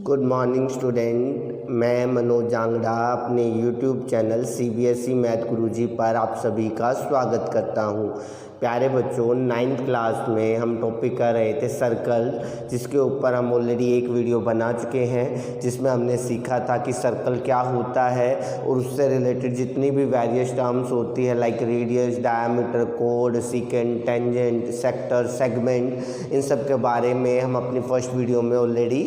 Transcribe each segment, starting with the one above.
Good morning student. मैं मनोज जांगड़ा अपने YouTube channel CBSE math गुरुजी पर आप सभी का स्वागत करता हूं। प्यारे बच्चों, 9th क्लास में हम टॉपिक कर रहे थे सर्कल, जिसके ऊपर हम ऑलरेडी एक वीडियो बना चुके हैं, जिसमें हमने सीखा था कि सर्कल क्या होता है और उससे रिलेटेड जितनी भी वेरियस टर्म्स होती है लाइक रेडियस, डायमीटर, कोड, सीकेंट, टेंजेंट, सेक्टर, सेगमेंट, इन सब के बारे में हम अपनी फर्स्ट वीडियो में ऑलरेडी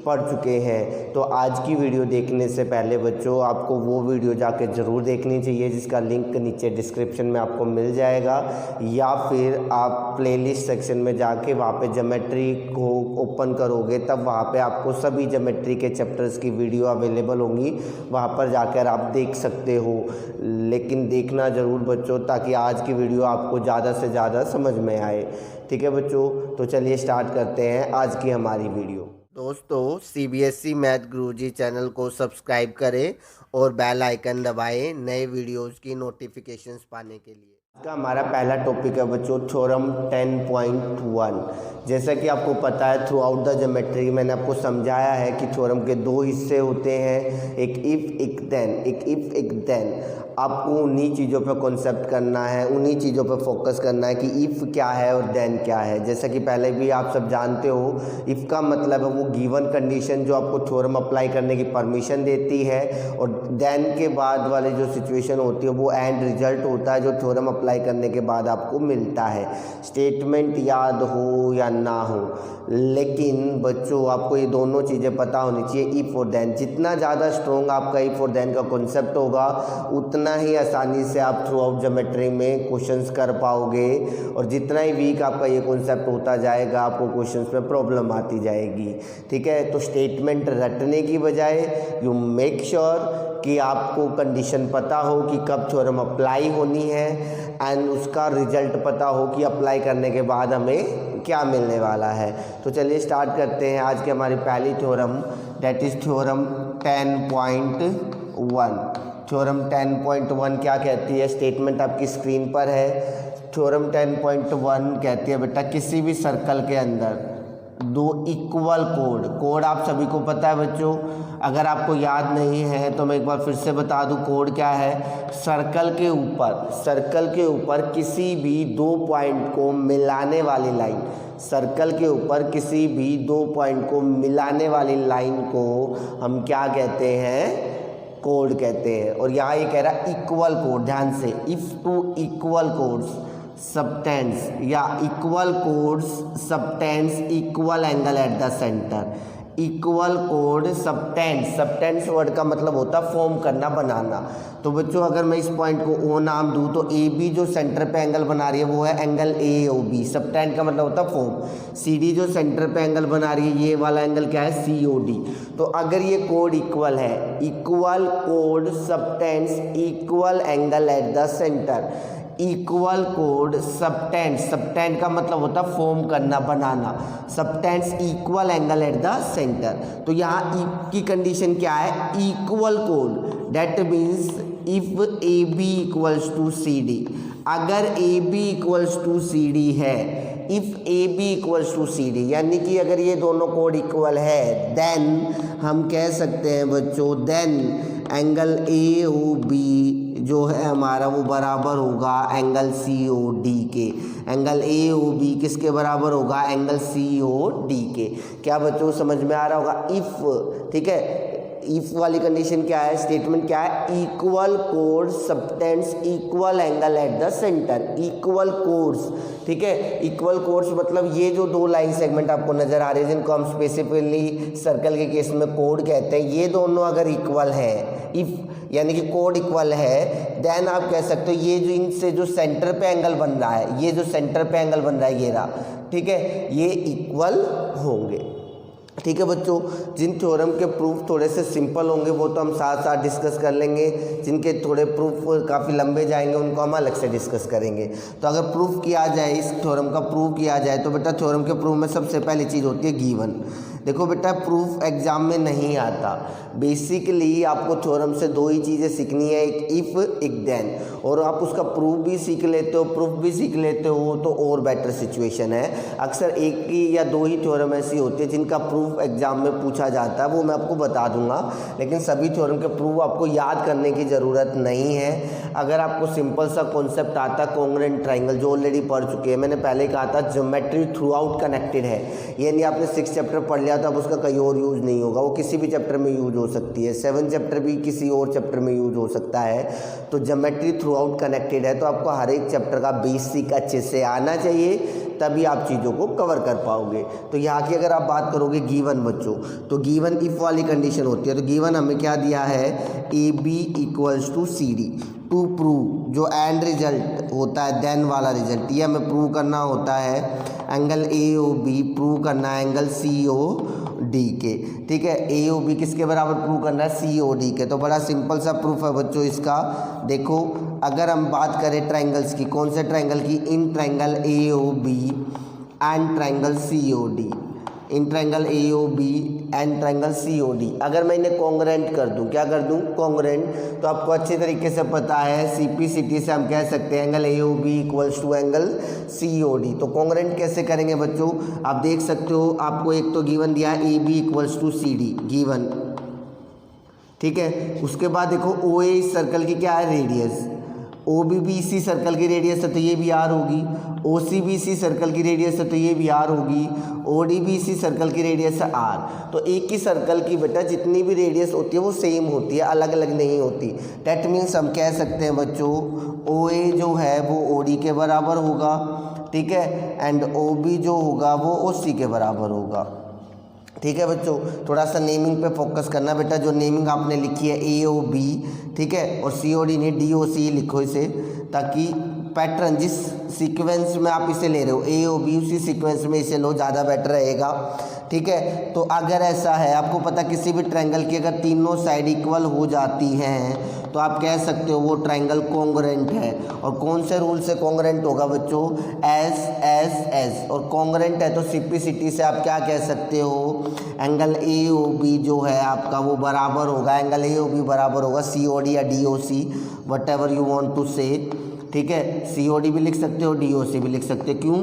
पढ़ चुके हैं। तो आज की वीडियो देखने से पहले बच्चों आपको वो वीडियो जाके ज़रूर देखनी चाहिए, जिसका लिंक नीचे डिस्क्रिप्शन में आपको मिल जाएगा, या फिर आप प्लेलिस्ट सेक्शन में जाके वहाँ पे ज्योमेट्री को ओपन करोगे तब वहाँ पे आपको सभी ज्योमेट्री के चैप्टर्स की वीडियो अवेलेबल होंगी, वहाँ पर जाकर आप देख सकते हो। लेकिन देखना ज़रूर बच्चों, ताकि आज की वीडियो आपको ज़्यादा से ज़्यादा समझ में आए। ठीक है बच्चों, तो चलिए स्टार्ट करते हैं आज की हमारी वीडियो। दोस्तों, CBSE मैथ गुरुजी चैनल को सब्सक्राइब करें और बेल आइकन दबाएं नए वीडियोस की नोटिफिकेशंस पाने के लिए। इसका हमारा पहला टॉपिक है बच्चों थ्योरम 10.1। जैसा कि आपको पता है, थ्रू आउट द ज्योमेट्री मैंने आपको समझाया है कि थ्योरम के दो हिस्से होते हैं, एक इफ़ एक देन, एक इफ़ एक देन। आपको उन्हीं चीज़ों पर कॉन्सेप्ट करना है, उन्हीं चीज़ों पर फोकस करना है कि इफ़ क्या है और देन क्या है। जैसा कि पहले भी आप सब जानते हो, इफ़ का मतलब है वो गिवन कंडीशन जो आपको थ्योरम अप्लाई करने की परमिशन देती है, और देन के बाद वाले जो सिचुएशन होती है वो एंड रिजल्ट होता है जो थ्योरम अप्लाई करने के बाद आपको मिलता है। स्टेटमेंट याद हो या ना हो, लेकिन बच्चों आपको ये दोनों चीज़ें पता होनी चाहिए, इफ़ और देन। जितना ज़्यादा स्ट्रॉन्ग आपका इफ़ और देन का कॉन्सेप्ट होगा, उतना ही आसानी से आप थ्रू आउट ज्योमेट्री में क्वेश्चंस कर पाओगे, और जितना ही वीक आपका ये कॉन्सेप्ट होता जाएगा आपको क्वेश्चंस में प्रॉब्लम आती जाएगी। ठीक है, तो स्टेटमेंट रटने की बजाय यू मेक श्योर कि आपको कंडीशन पता हो कि कब थ्योरम अप्लाई होनी है, एंड उसका रिजल्ट पता हो कि अप्लाई करने के बाद हमें क्या मिलने वाला है। तो चलिए स्टार्ट करते हैं आज की हमारी पहली theorem, that is theorem 10.1। Theorem 10.1 क्या कहती है? स्टेटमेंट आपकी स्क्रीन पर है। थ्योरम 10.1 कहती है बेटा, किसी भी सर्कल के अंदर दो इक्वल कोड आप सभी को पता है बच्चों। अगर आपको याद नहीं है तो मैं एक बार फिर से बता दूं, कोड क्या है? सर्कल के ऊपर किसी भी दो पॉइंट को मिलाने वाली लाइन, सर्कल के ऊपर किसी भी दो पॉइंट को मिलाने वाली लाइन को हम क्या कहते हैं? कोड कहते हैं। और यहाँ ये कह रहा है इक्वल कोड, ध्यान से, if two equal chords subtends या equal chords subtends equal angle at the centre. Equal कोड सबटेंस वर्ड का मतलब होता है फॉर्म करना, बनाना। तो बच्चों अगर मैं इस पॉइंट को ओ नाम दूं तो AB जो सेंटर पे एंगल बना रही है वो है एंगल AOB। सबटेंस का मतलब होता है फॉर्म। CD जो सेंटर पे एंगल बना रही है ये वाला एंगल क्या है? COD। तो अगर ये कोड इक्वल है, इक्वल कोड subtends equal angle at the centre, equal कोड सबटेंस का मतलब होता है फॉर्म करना, बनाना, subtends equal angle at the centre. तो यहाँ की कंडीशन क्या है? इक्वल कोड, that means if AB equals to CD। अगर AB इक्वल्स टू CD है, if AB equals to CD, यानी कि अगर ये दोनों कोड इक्वल है, देन हम कह सकते हैं बच्चों, देन एंगल AOB जो है हमारा वो बराबर होगा एंगल COD के। एंगल AOB किसके बराबर होगा? एंगल COD के। क्या बच्चों समझ में आ रहा होगा? इफ़, ठीक है, इफ वाली कंडीशन क्या है? स्टेटमेंट क्या है? इक्वल कोड subtends equal angle at the centre. Equal chords, ठीक है, इक्वल कोड्स मतलब ये जो दो लाइन सेगमेंट आपको नजर आ रहे हैं, जिनको हम स्पेसिफिकली सर्कल के केस में कोड कहते हैं, ये दोनों अगर इक्वल है, इफ यानी कि कोड इक्वल है, देन आप कह सकते हो ये जो इनसे जो सेंटर पे एंगल बन रहा है, ये जो सेंटर पे एंगल बन रहा है ये रहा, ठीक है, ये इक्वल होंगे। ठीक है बच्चों, जिन थ्योरम के प्रूफ थोड़े से सिंपल होंगे वो तो हम साथ साथ डिस्कस कर लेंगे, जिनके थोड़े प्रूफ काफ़ी लंबे जाएंगे उनको हम अलग से डिस्कस करेंगे। तो अगर प्रूफ किया जाए, इस थ्योरम का प्रूफ किया जाए, तो बेटा थ्योरम के प्रूफ में सबसे पहली चीज़ होती है गिवन। देखो बेटा प्रूफ एग्जाम में नहीं आता, बेसिकली आपको थ्योरम से दो ही चीज़ें सीखनी है, एक इफ़ एक देन, और आप उसका प्रूफ भी सीख लेते हो, प्रूफ भी सीख लेते हो तो और बेटर सिचुएशन है। अक्सर एक ही या दो ही थ्योरम ऐसी होती है जिनका प्रूफ एग्जाम में पूछा जाता है, वो मैं आपको बता दूंगा, लेकिन सभी थ्योरम के प्रूफ आपको याद करने की ज़रूरत नहीं है। अगर आपको सिंपल सा कॉन्सेप्ट आता है कॉन्ग्रुएंट ट्राइंगल, जो ऑलरेडी पढ़ चुके हैं, मैंने पहले कहा था ज्योमेट्री थ्रू आउट कनेक्टेड है, ये नहीं आपने 6 चैप्टर पढ़ लिया तो अब उसका कहीं और यूज़ नहीं होगा, वो किसी भी चैप्टर में यूज हो सकती है, 7 चैप्टर भी किसी और चैप्टर में यूज हो सकता है। तो ज्योमेट्री थ्रू आउट कनेक्टेड है, तो आपको हर एक चैप्टर का बेसिक अच्छे से आना चाहिए, तभी आप चीज़ों को कवर कर पाओगे। तो यहाँ की अगर आप बात करोगे गिवन बच्चों, तो गिवन इफ वाली कंडीशन होती है, तो गिवन हमें क्या दिया है, A B equals to C D, to prove, जो एंड रिजल्ट होता है देन वाला रिजल्ट, ये हमें प्रूव करना होता है angle A O B, prove करना है एंगल सी ओ डी के, ठीक है। ए ओ बी किसके बराबर प्रूव करना है, सी ओ डी के। तो बड़ा सिंपल सा प्रूफ है बच्चों इसका। देखो अगर हम बात करें ट्राइंगल्स की, कौन से ट्राइंगल की, in triangle A O B and triangle C O D, in triangle A O B and triangle C O D, अगर मैं इन्हें कॉन्ग्रुएंट कर दूं, क्या कर दूं, कॉन्ग्रुएंट, तो आपको अच्छे तरीके से पता है सीपीसीटी से हम कह सकते हैं angle A O B equals to angle C O D. तो कॉन्ग्रुएंट कैसे करेंगे बच्चों, आप देख सकते हो, आपको एक तो गिवन दिया है A B equals to C D given, ठीक है। उसके बाद देखो ओ ए इस सर्कल की क्या है, रेडियस, ओ बी भी इसी सर्कल की रेडियस है तो ये भी आर होगी, ओ सी भी इसी सर्कल की रेडियस है तो ये भी आर होगी, ओ डी भी इसी सर्कल की रेडियस है आर। तो एक ही सर्कल की बेटा जितनी भी रेडियस होती है वो सेम होती है, अलग अलग नहीं होती। दैट मीन्स हम कह सकते हैं बच्चों ओ ए जो है वो ओ डी के बराबर होगा, ठीक है, एंड ओ बी जो होगा वो ओ सी के बराबर होगा, ठीक है बच्चों। थोड़ा सा नेमिंग पे फोकस करना बेटा, जो नेमिंग आपने लिखी है ए ओ बी, ठीक है, और सी ओ डी नहीं डी ओ सी लिखो इसे, ताकि पैटर्न जिस सीक्वेंस में आप इसे ले रहे हो ए ओ बी उसी सीक्वेंस में इसे लो, ज़्यादा बेटर रहेगा, ठीक है। तो अगर ऐसा है, आपको पता किसी भी ट्रायंगल की अगर तीनों साइड इक्वल हो जाती हैं तो आप कह सकते हो वो ट्रायंगल कॉन्ग्रुएंट है। और कौन से रूल से कॉन्ग्रुएंट होगा बच्चों, एस एस एस, और कॉन्ग्रुएंट है तो सीपीसीटी से आप क्या कह सकते हो, एंगल ए ओ बी जो है आपका वो बराबर होगा, एंगल ए ओ बी बराबर होगा सी ओ डी या D O C, whatever you want to say, ठीक है। सी ओ डी भी लिख सकते हो, डी ओ सी भी लिख सकते हो, क्यों,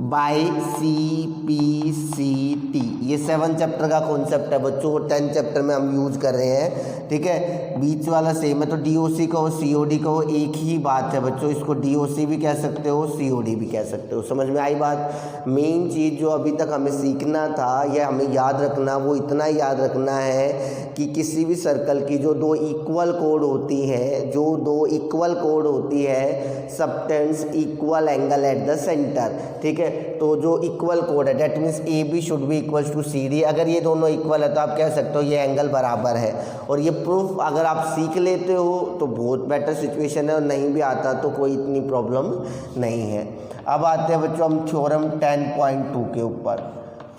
by C P C T. ये 7 चैप्टर का कॉन्सेप्ट है बच्चों, 10 चैप्टर में हम यूज कर रहे हैं, ठीक है। बीच वाला सेम है, तो डी ओ सी कहो सी ओ डी कहो एक ही बात है बच्चों, इसको डी ओ सी भी कह सकते हो, सी ओ डी भी कह सकते हो। समझ में आई बात। मेन चीज़ जो अभी तक हमें सीखना था या हमें याद रखना, वो इतना याद रखना है कि किसी भी सर्कल की जो दो इक्वल कोड होती हैं, जो दो इक्वल कोड होती है, subtends equal angle at the centre, ठीक है। तो जो इक्वल कोड है that means A B should be equals to C D, अगर ये दोनों इक्वल है तो आप कह सकते हो ये एंगल बराबर है। और ये प्रूफ अगर आप सीख लेते हो तो बहुत बेटर सिचुएशन है, और नहीं भी आता तो कोई इतनी प्रॉब्लम नहीं है। अब आते हैं बच्चों हम थ्योरम 10.2 के ऊपर।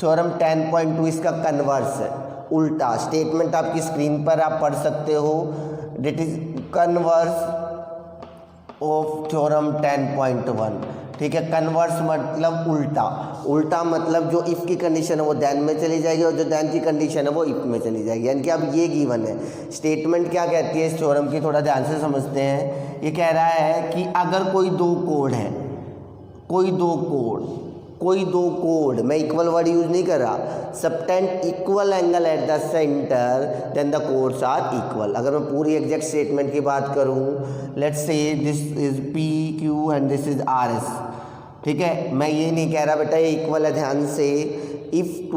थ्योरम 10.2 इसका कन्वर्स है, उल्टा। स्टेटमेंट आपकी स्क्रीन पर आप पढ़ सकते हो, that is converse of theorem 10.1, ठीक है। कन्वर्स मतलब उल्टा, उल्टा मतलब जो इफ़ की कंडीशन है वो देन में चली जाएगी और जो देन की कंडीशन है वो इफ़ में चली जाएगी। यानी कि अब ये गिवन है। स्टेटमेंट क्या कहती है इस थ्योरम की, थोड़ा ध्यान से समझते हैं। ये कह रहा है कि अगर कोई दो कोड है, कोई दो कोड, मैं इक्वल वर्ड यूज नहीं कर रहा, subtend equal angle at the centre then the chords are equal. अगर मैं पूरी एग्जैक्ट स्टेटमेंट की बात करूं, let's say this is P Q and this is R S, ठीक है। मैं ये नहीं कह रहा बेटा ये इक्वल है, ध्यान से। If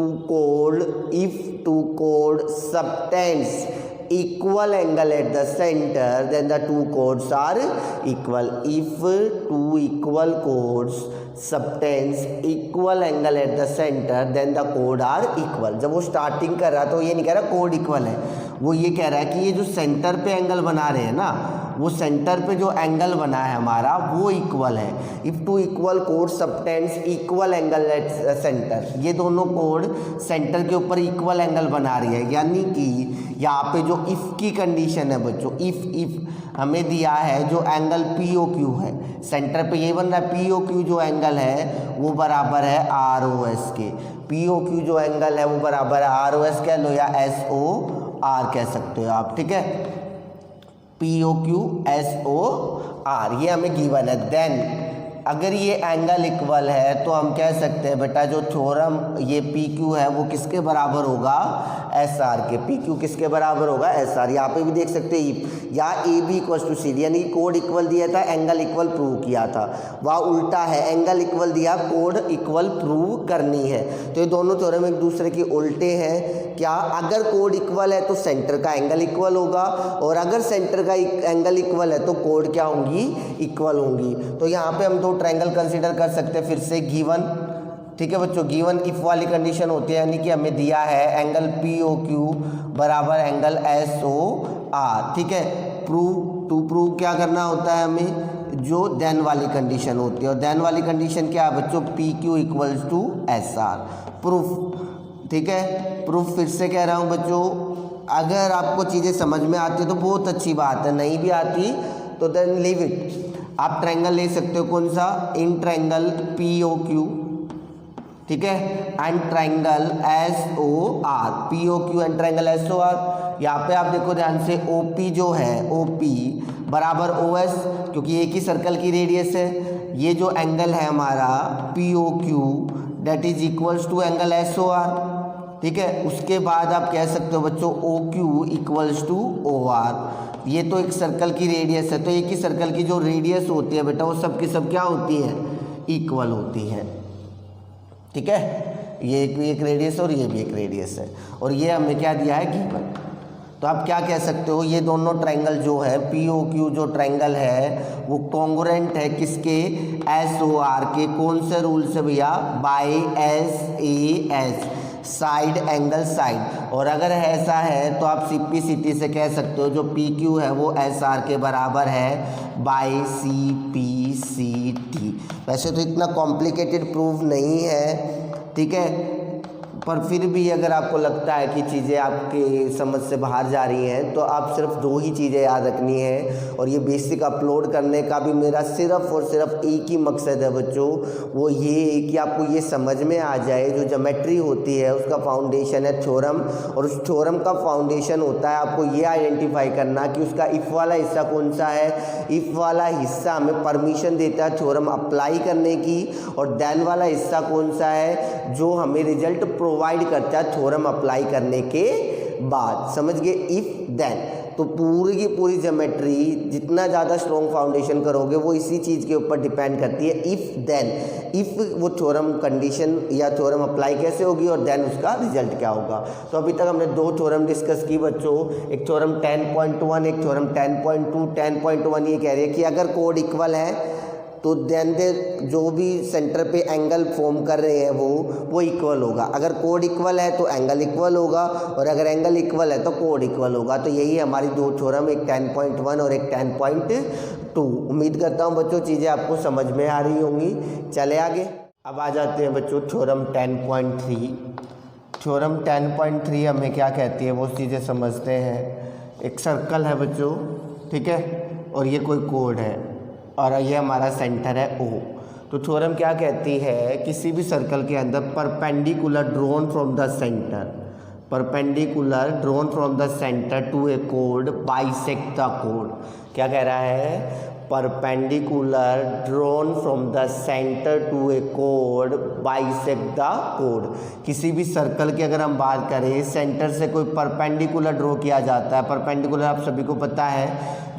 to code subtends equal angle at the center then the two chords are equal. If two equal chords subtends equal angle at the center then the chord are equal. जब वो starting कर रहा तो ये नहीं कह रहा code equal है, वो ये कह रहा है कि ये जो सेंटर पे एंगल बना रहे हैं ना, वो सेंटर पे जो एंगल बना है हमारा वो इक्वल है। If two equal code subtends equal angle at centre, ये दोनों कोड सेंटर के ऊपर इक्वल एंगल बना रही है। यानी कि यहाँ पे जो इफ़ की कंडीशन है बच्चों, इफ़ हमें दिया है जो एंगल पी ओ क्यू है, सेंटर पे ये बन रहा है पी ओ क्यू जो एंगल है वो बराबर है आर ओ एस के। पी ओ क्यू जो एंगल है वो बराबर है आर ओ एस कह लो या एस ओ आर कह सकते हो आप, ठीक है। P O Q S O R ये हमें गिवन है। देन अगर ये एंगल इक्वल है तो हम कह सकते हैं बेटा जो थ्योरम ये पी क्यू है वो किसके बराबर होगा, एस आर के। पी क्यू किसके बराबर होगा, एस आर। यहाँ पे भी देख सकते हैं या A B equal to C D, यानी कोड इक्वल दिया था, एंगल इक्वल प्रूव किया था। वह उल्टा है, एंगल इक्वल दिया, कोड इक्वल प्रूव करनी है। तो ये दोनों थ्योरम एक दूसरे के उल्टे हैं। क्या, अगर कोड इक्वल है तो सेंटर का एंगल इक्वल होगा, और अगर सेंटर का एंगल इक्वल है तो कोड क्या होंगी, इक्वल होंगी। तो यहाँ पे हम दो ट्रायंगल कंसीडर कर सकते हैं फिर से गिवन, ठीक है बच्चों। गिवन इफ वाली कंडीशन होती है, यानी कि हमें दिया है एंगल पी ओ क्यू बराबर एंगल एस ओ आर, ठीक है। प्रूव क्या करना होता है हमें, जो देन वाली कंडीशन होती है, और देन वाली कंडीशन क्या है बच्चों, P Q equals to S R, proof, ठीक है। प्रूफ फिर से कह रहा हूँ बच्चों, अगर आपको चीज़ें समझ में आती है तो बहुत अच्छी बात है, नहीं भी आती तो देन लीव इट। आप ट्रायंगल ले सकते हो, कौन सा, in triangle P O Q, ठीक है, and triangle S O R, P O Q and triangle S O R. यहाँ पे आप देखो ध्यान से, ओ पी जो है, ओ पी बराबर ओ एस, क्योंकि एक ही सर्कल की रेडियस है। ये जो एंगल है हमारा P O Q that is equals to angle S O R, ठीक है। उसके बाद आप कह सकते हो बच्चों O Q equals to O R. ये तो एक सर्कल की रेडियस है, तो एक ही सर्कल की जो रेडियस होती है बेटा वो सब की सब क्या होती है, इक्वल होती है, ठीक है। ये भी एक रेडियस और ये भी एक रेडियस है, और ये हमें क्या दिया है, गिवन। तो आप क्या कह सकते हो, ये दोनों ट्रायंगल जो है पी ओ क्यू जो ट्रायंगल है वो कॉन्ग्रुएंट है किसके, एस ओ आर के। कौन से रूल से भैया, by S A S, side angle side. और अगर ऐसा है तो आप सिंपलिसिटी से कह सकते हो जो पी क्यू है वो एस आर के बराबर है by C P C T. वैसे तो इतना कॉम्प्लिकेटेड प्रूफ नहीं है, ठीक है, पर फिर भी अगर आपको लगता है कि चीज़ें आपके समझ से बाहर जा रही हैं तो आप सिर्फ दो ही चीज़ें याद रखनी है। और ये बेसिक अपलोड करने का भी मेरा सिर्फ और सिर्फ एक ही मकसद है बच्चों, वो ये कि आपको ये समझ में आ जाए जो ज्योमेट्री होती है उसका फाउंडेशन है थ्योरम, और उस थ्योरम का फाउंडेशन होता है आपको ये आइडेंटिफाई करना कि उसका इफ़ वाला हिस्सा कौन सा है। इफ़ वाला हिस्सा हमें परमिशन देता है थ्योरम अप्लाई करने की, और देन वाला हिस्सा कौन सा है जो हमें रिजल्ट प्रोवाइड करता है थ्योरम अप्लाई करने के बाद। समझ गए, इफ देन। तो पूरी की पूरी ज्योमेट्री जितना ज़्यादा स्ट्रॉन्ग फाउंडेशन करोगे वो इसी चीज़ के ऊपर डिपेंड करती है, इफ देन। इफ वो थ्योरम कंडीशन या थ्योरम अप्लाई कैसे होगी और देन उसका रिजल्ट क्या होगा। तो अभी तक हमने दो थ्योरम डिस्कस की बच्चों, एक थ्योरम 10.1, एक थ्योरम 10.2। 10.1 ये कह रही है कि अगर कोड इक्वल है तो देन जो भी सेंटर पे एंगल फॉर्म कर रहे हैं वो इक्वल होगा। अगर कोड इक्वल है तो एंगल इक्वल होगा, और अगर एंगल इक्वल है तो कोड इक्वल होगा। तो यही हमारी दो थ्योरम, एक 10.1 और एक 10.2। उम्मीद करता हूँ बच्चों चीज़ें आपको समझ में आ रही होंगी। चले आगे, अब आ जाते हैं बच्चों थ्योरम 10.3। थ्योरम 10.3 हमें क्या कहती है वो चीज़ें समझते हैं। एक सर्कल है बच्चों, ठीक है, और ये कोई कोड है और ये हमारा सेंटर है ओ। तो थ्योरम क्या कहती है, किसी भी सर्कल के अंदर perpendicular drawn from the centre, perpendicular drawn from the centre to A code bisect the code. क्या कह रहा है, perpendicular drawn from the centre to A code bisect the code. किसी भी सर्कल की अगर हम बात करें, सेंटर से कोई परपेंडिकुलर ड्रॉ किया जाता है। परपेंडिकुलर आप सभी को पता है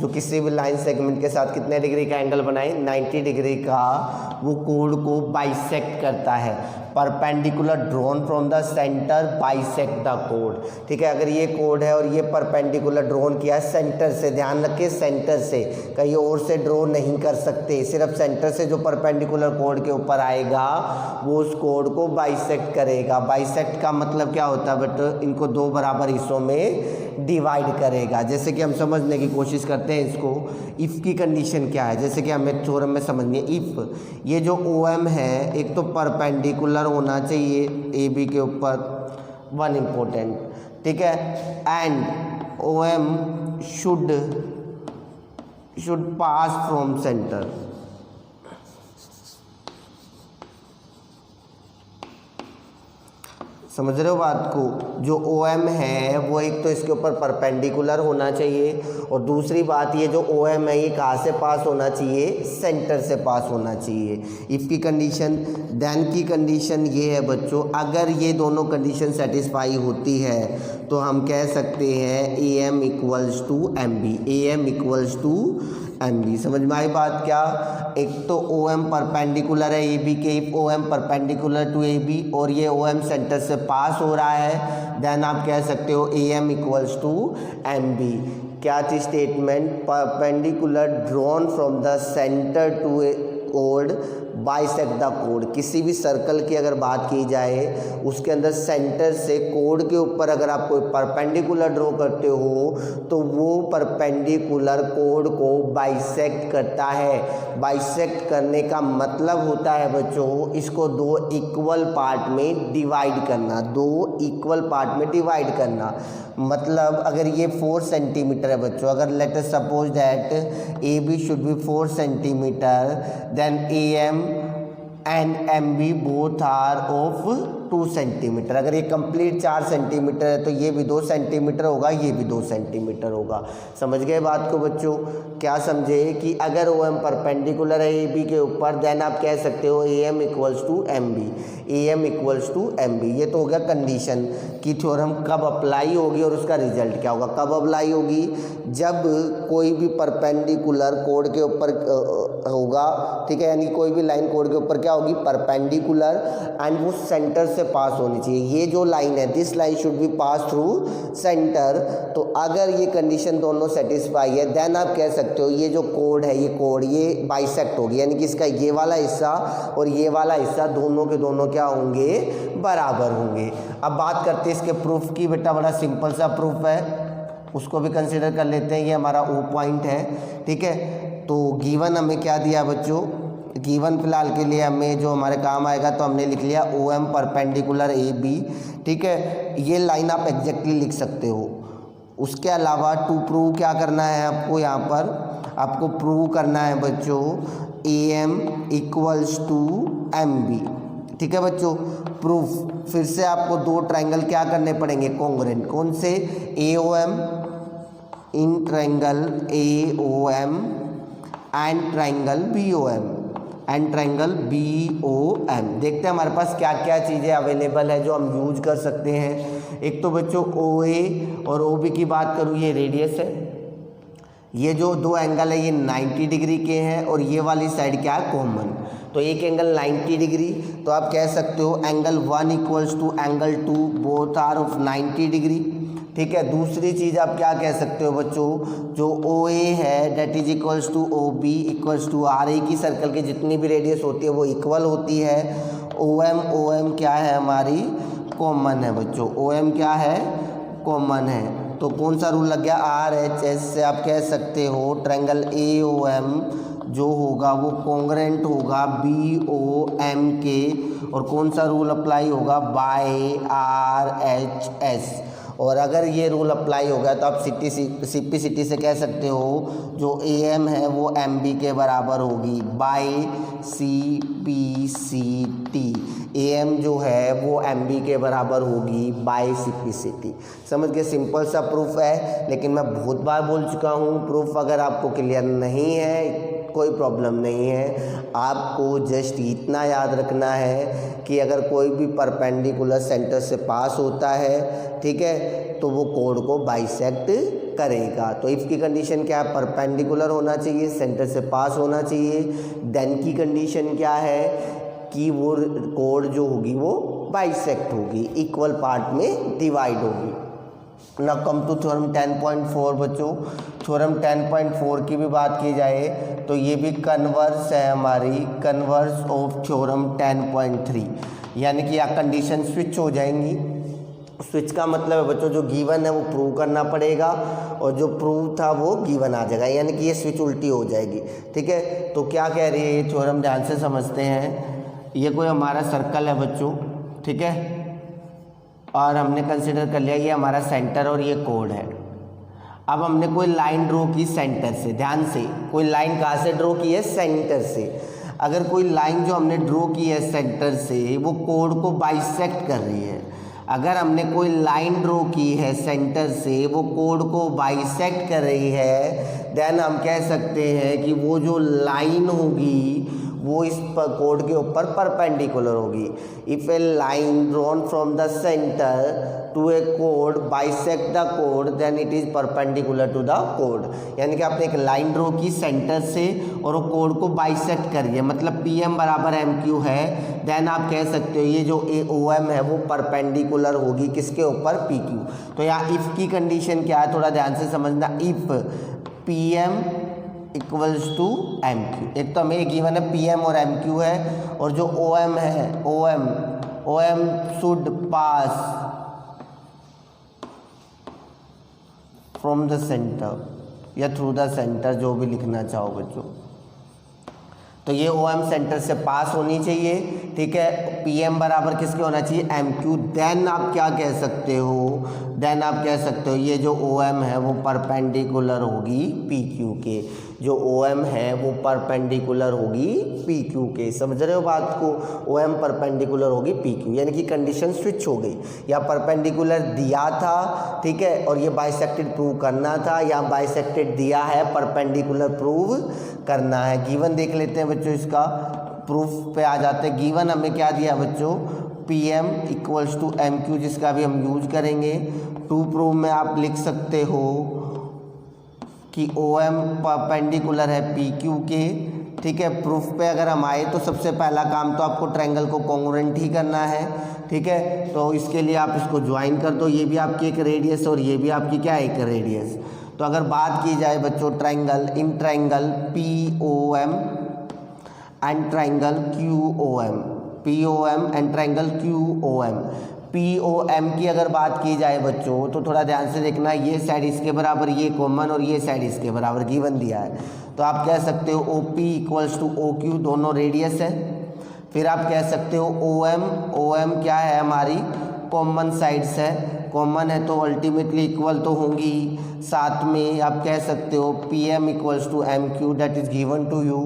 जो किसी भी लाइन सेगमेंट के साथ कितने डिग्री का एंगल बनाए, 90 डिग्री का, वो कोड को बाइसेक्ट करता है। Perpendicular drawn from the centre bisect the code. ठीक है, अगर ये कोड है और ये परपेंडिकुलर ड्रॉन किया है सेंटर से, ध्यान रखिए सेंटर से, कहीं और से ड्रॉ नहीं कर सकते, सिर्फ सेंटर से जो परपेंडिकुलर कोड के ऊपर आएगा वो उस कोड को बाइसेक्ट करेगा। बाइसेक्ट का मतलब क्या होता है बट, इनको दो बराबर हिस्सों में डिवाइड करेगा। जैसे कि हम समझने की कोशिश करते हैं इसको, इफ़ की कंडीशन क्या है, जैसे कि हमें थ्योरम में समझनी है। इफ़ ये जो OM है एक तो परपेंडिकुलर होना चाहिए AB के ऊपर, वन इम्पोर्टेंट, ठीक है, and OM should pass from centre. समझ रहे हो बात को, जो OM है वो एक तो इसके ऊपर परपेंडिकुलर होना चाहिए, और दूसरी बात ये जो OM है ये कहाँ से पास होना चाहिए, सेंटर से पास होना चाहिए। इफ़ की कंडीशन, देन की कंडीशन ये है बच्चों, अगर ये दोनों कंडीशन सेटिस्फाई होती है तो हम कह सकते हैं AM equals to MB, AM equals to MB। समझ में आई बात क्या? एक तो OM परपेंडिकुलर है AB के, if OM perpendicular to AB और ये OM सेंटर से पास हो रहा है, देन आप कह सकते हो AM इक्वल्स टू MB। क्या थी statement? Perpendicular drawn from the centre to A code bisect the code. किसी भी सर्कल की अगर बात की जाए उसके अंदर सेंटर से कोड के ऊपर अगर आप कोई परपेंडिकुलर ड्रॉ करते हो तो वो परपेंडिकुलर कोड को बाइसेक्ट करता है। बाइसेक्ट करने का मतलब होता है बच्चों इसको दो इक्वल पार्ट में डिवाइड करना, दो इक्वल पार्ट में डिवाइड करना। मतलब अगर ये 4 सेंटीमीटर है बच्चों, अगर let us suppose that AB should be 4 centimetre, then AM and MB both are of 2 centimetre. अगर ये कंप्लीट 4 सेंटीमीटर है तो ये भी 2 सेंटीमीटर होगा, ये भी 2 सेंटीमीटर होगा। समझ गए बात को बच्चों? क्या समझे कि अगर OM परपेंडिकुलर है AB के ऊपर, देन आप कह सकते हो AM equals to MB, AM equals to MB। ये तो हो गया कंडीशन कि थ्योरम कब अप्लाई होगी और उसका रिजल्ट क्या होगा। कब अप्लाई होगी? जब कोई भी परपेंडिकुलर कोड के ऊपर होगा, ठीक है, यानी कोई भी लाइन कोड के ऊपर क्या होगी, परपेंडिकुलर, एंड वो सेंटर से पास होनी चाहिए। ये जो लाइन है, this line should be pass through centre. तो अगर ये कंडीशन दोनों सेटिस्फाई है, देन आप कह सकते हो ये जो कोड है, ये कोड ये बाइसेक्ट होगी, यानी कि इसका ये वाला हिस्सा और ये वाला हिस्सा दोनों के दोनों क्या होंगे, बराबर होंगे। अब बात करते हैं इसके प्रूफ की। बेटा बड़ा सिंपल सा प्रूफ है, उसको भी कंसिडर कर लेते हैं। ये हमारा O पॉइंट है, ठीक है। तो गिवन हमें क्या दिया बच्चों, गिवन फिलहाल के लिए हमें जो हमारे काम आएगा तो हमने लिख लिया OM परपेंडिकुलर AB, ठीक है। ये लाइन आप एग्जैक्टली लिख सकते हो। उसके अलावा टू प्रूव क्या करना है आपको, यहाँ पर आपको प्रूव करना है बच्चों AM इक्वल्स टू MB, ठीक है बच्चों। प्रूफ फिर से आपको दो ट्रायंगल क्या करने पड़ेंगे, कॉन्ग्रुएंट। कौन से? AOM in triangle AOM and triangle BOM and triangle BOM। देखते हैं हमारे पास क्या क्या चीज़ें अवेलेबल है जो हम यूज कर सकते हैं। एक तो बच्चों OA और OB की बात करूँ, ये रेडियस है। ये जो दो एंगल है ये 90 डिग्री के हैं और ये वाली साइड क्या है, कॉमन। तो एक एंगल 90 डिग्री, तो आप कह सकते हो angle 1 equals to angle 2 both are of 90 degree, ठीक है। दूसरी चीज़ आप क्या कह सकते हो बच्चों, जो OA है that is equals to OB equals to R। एक ही सर्कल की जितनी भी रेडियस होती है वो इक्वल होती है। OM क्या है हमारी, कॉमन है बच्चों। OM क्या है, कॉमन है। तो कौन सा रूल लग गया, RHS से आप कह सकते हो ट्रायंगल AOM जो होगा वो कॉन्ग्रुएंट होगा BOM के, और कौन सा रूल अप्लाई होगा, बाय RHS। और अगर ये रूल अप्लाई होगा तो आप CP से कह सकते हो जो AM है वो MB के बराबर होगी बाय CPCT। AM जो है वो MB के बराबर होगी बाय CPCT। समझ के, सिंपल सा प्रूफ है, लेकिन मैं बहुत बार बोल चुका हूँ प्रूफ अगर आपको क्लियर नहीं है कोई प्रॉब्लम नहीं है। आपको जस्ट इतना याद रखना है कि अगर कोई भी परपेंडिकुलर सेंटर से पास होता है, ठीक है, तो वो कोड को बाइसेक्ट करेगा। तो इफ़ की कंडीशन क्या है, परपेंडिकुलर होना चाहिए, सेंटर से पास होना चाहिए। देन की कंडीशन क्या है कि वो कोड जो होगी वो बाइसेक्ट होगी, इक्वल पार्ट में डिवाइड होगी। नाउ कम टू थ्योरम 10.4 बच्चों। थ्योरम 10.4 की भी बात की जाए तो ये भी कन्वर्स है हमारी, कन्वर्स ऑफ थ्योरम 10.3, यानी कि या कंडीशन स्विच हो जाएंगी। स्विच का मतलब है बच्चों जो गिवन है वो प्रूव करना पड़ेगा और जो प्रूव था वो गिवन आ जाएगा, यानी कि ये स्विच उल्टी हो जाएगी। ठीक है, तो क्या कह रही है ये थ्योरम, ध्यान से समझते हैं। ये कोई हमारा सर्कल है बच्चों, ठीक है, और हमने कंसिडर कर लिया ये हमारा सेंटर और ये कोड है। अब हमने कोई लाइन ड्रॉ की सेंटर से, ध्यान से, कोई लाइन कहाँ से ड्रॉ की है, सेंटर से। अगर कोई लाइन जो हमने ड्रॉ की है सेंटर से वो कोड को बाइसेक्ट कर रही है, अगर हमने कोई लाइन ड्रॉ की है सेंटर से वो कोड को बाइसेक्ट कर रही है, देन हम कह सकते हैं कि वो जो लाइन होगी वो इस कोड के ऊपर परपेंडिकुलर होगी। If A line drawn from the centre to A code bisect the code then it is perpendicular to the code. यानी कि आपने एक लाइन ड्रॉ की सेंटर से और वो कोड को बाइसेक्ट करिए, मतलब पी एम बराबर एम क्यू है, देन आप कह सकते हो ये जो ए ओ एम है वो परपेंडिकुलर होगी किसके ऊपर, पी क्यू। तो यहाँ इफ़ की कंडीशन क्या है, थोड़ा ध्यान से समझना। If P M equals to M Q, एक तो हमें गिवन है पी एम और एम क्यू है, और जो ओ एम है, O M should pass from the centre या थ्रू द सेंटर, जो भी लिखना चाहो बच्चों। तो ये ओ एम सेंटर से पास होनी चाहिए, ठीक है। पी एम बराबर किसके होना चाहिए, एम क्यू। देन आप क्या कह सकते हो, देन आप कह सकते हो ये जो ओ एम है वो परपेंडिकुलर होगी पी क्यू के, जो ओ एम है वो परपेंडिकुलर होगी पी क्यू के। समझ रहे हो बात को, ओ एम परपेंडिकुलर होगी पी क्यू, यानी कि कंडीशन स्विच हो गई। या परपेंडिकुलर दिया था, ठीक है, और ये बाइसेक्टेड प्रूव करना था, या बाइसेक्टेड दिया है परपेंडिकुलर प्रूव करना है। गिवन देख लेते हैं बच्चों, इसका प्रूफ पे आ जाते हैं। गिवन हमें क्या दिया बच्चों, P M equals to M Q, जिसका भी हम यूज करेंगे। टू प्रूफ में आप लिख सकते हो कि ओ एम परपेंडिकुलर है पी क्यू के, ठीक है। प्रूफ पे अगर हम आए तो सबसे पहला काम तो आपको ट्रायंगल को कॉन्ग्रुएंट ही करना है, ठीक है। तो इसके लिए आप इसको ज्वाइन कर दो, ये भी आपकी एक रेडियस और ये भी आपकी क्या है, एक रेडियस। तो अगर बात की जाए बच्चों triangle, in triangle P O M and triangle Q O M, P O M and triangle Q O M. P O M की अगर बात की जाए बच्चों तो थोड़ा ध्यान से देखना, ये साइड इसके बराबर, ये कॉमन, और ये साइड इसके बराबर गिवन दिया है। तो आप कह सकते हो O P equals to O Q, दोनों रेडियस है। फिर आप कह सकते हो ओ एम क्या है हमारी, कॉमन साइड्स है, कॉमन है तो अल्टीमेटली इक्वल तो होंगी। साथ में आप कह सकते हो P M equals to M Q, that is given to you,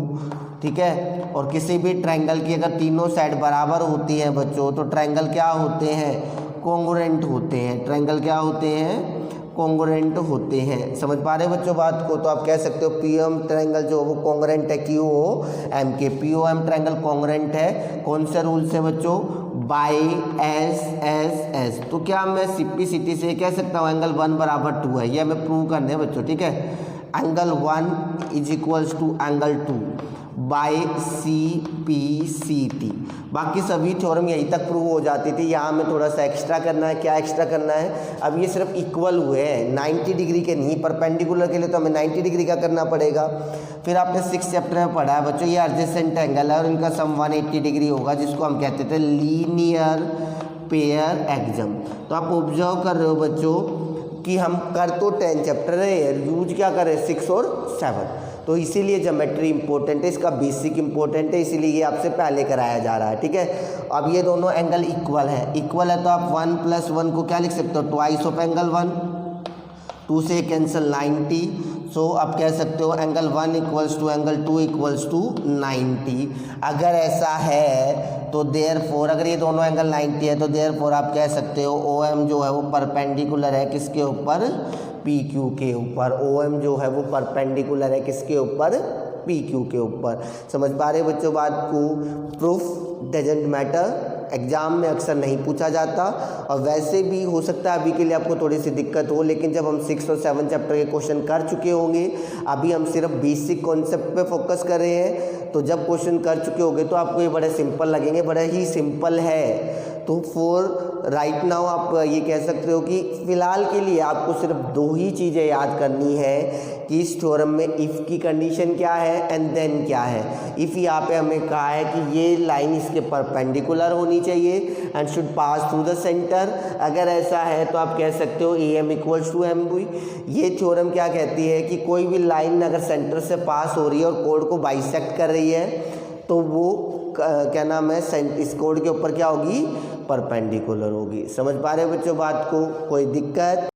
ठीक है। और किसी भी ट्रायंगल की अगर तीनों साइड बराबर होती हैं बच्चों तो ट्रायंगल क्या होते हैं, कॉन्ग्रुएंट होते हैं। ट्रायंगल क्या होते हैं, कॉन्ग्रुएंट होते हैं। समझ पा रहे बच्चों बात को। तो आप कह सकते हो पी एम ट्रायंगल जो वो कॉन्ग्रुएंट है क्यू ओ एम के, P O M triangle congruent है कौन से रूल से बच्चों, बाई एस एस एस। तो क्या मैं सिंपलिसिटी से कह सकता हूँ एंगल 1 बराबर 2 है, ये हमें प्रूव करने हैं बच्चों, ठीक है। Angle 1 is equals to angle 2 by C P C T. बाकी सभी थ्योरम यहीं तक प्रूव हो जाती थी, यहाँ हमें थोड़ा सा एक्स्ट्रा करना है। क्या एक्स्ट्रा करना है, अब ये सिर्फ इक्वल हुए हैं, 90 डिग्री के नहीं, परपेंडिकुलर के लिए तो हमें 90 डिग्री का करना पड़ेगा। फिर आपने 6 चैप्टर में पढ़ा है बच्चों, ये एडजेसेंट एंगल है और इनका सम 180 डिग्री होगा, जिसको हम कहते थे लीनियर पेयर एक्सम। तो आप ऑब्जर्व कर रहे हो बच्चों कि हम कर तो 10 चैप्टर है, यूज क्या करें 6 और 7। तो इसीलिए ज्योमेट्री इंपॉर्टेंट है, इसका बेसिक इंपॉर्टेंट है, इसीलिए ये आपसे पहले कराया जा रहा है, ठीक है। अब ये दोनों एंगल इक्वल है, इक्वल है तो आप 1 + 1 को क्या लिख सकते हो, ट्वाइस ऑफ एंगल 1, 2 से कैंसिल 90। सो आप कह सकते हो angle 1 equals to angle 2 equals to 90। अगर ऐसा है तो देयरफॉर, अगर ये दोनों एंगल 90 है तो देयरफॉर आप कह सकते हो ओ एम जो है वो परपेंडिकुलर है किसके ऊपर, पी क्यू के ऊपर। ओ एम जो है वो परपेंडिकुलर है किसके ऊपर, पी क्यू के ऊपर। समझ पा रहे बच्चों बात को। प्रूफ डजंट मैटर, एग्ज़ाम में अक्सर नहीं पूछा जाता और वैसे भी हो सकता है अभी के लिए आपको थोड़ी सी दिक्कत हो, लेकिन जब हम 6 और 7 चैप्टर के क्वेश्चन कर चुके होंगे, अभी हम सिर्फ बेसिक कॉन्सेप्ट पे फोकस कर रहे हैं, तो जब क्वेश्चन कर चुके होंगे तो आपको ये बड़े सिंपल लगेंगे, बड़ा ही सिंपल है। तो फॉर राइट नाउ आप ये कह सकते हो कि फ़िलहाल के लिए आपको सिर्फ 2 ही चीज़ें याद करनी है कि इस थ्योरम में इफ़ की कंडीशन क्या है एंड देन क्या है। इफ़ यहाँ पे हमें कहा है कि ये लाइन इसके परपेंडिकुलर होनी चाहिए and should pass through the centre. अगर ऐसा है तो आप कह सकते हो AM इक्वल्स टू MB। ये थ्योरम क्या कहती है कि कोई भी लाइन अगर सेंटर से पास हो रही है और कोड को बाइसेक्ट कर रही है तो वो क्या नाम है, इस कोड के ऊपर क्या होगी, परपेंडिकुलर होगी। समझ पा रहे हो बच्चों बात को? कोई दिक्कत?